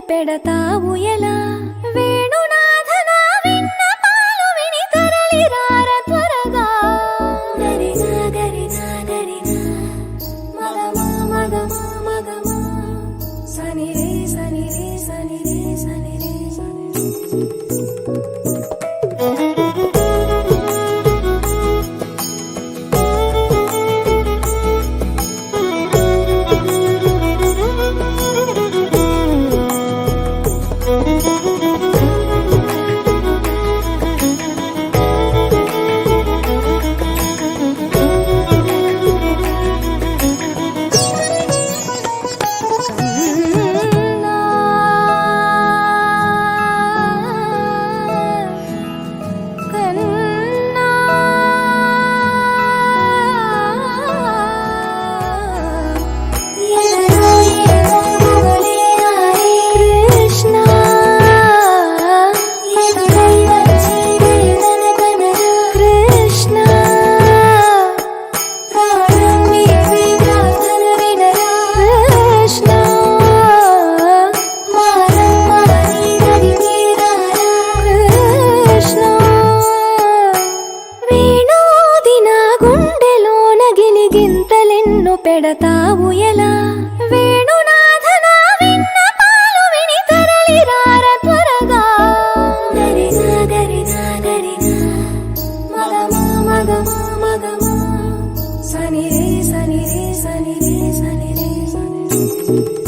పెడతావు ఎలా వేణునాథనా విన్నపాలు విని తరలిరార త్వరగా గరినా గరినా గరినా మగమా మగమా మగమా సని రే సని రే సని రే సని రే సని పెడతావు ఎలా వేణునాథనా విన్నపాలు విని తరలిరార త్వరగా గరినా గరినా గరినా మగమా మగమా మగమా సని రే సని రే సని రే సని రే సని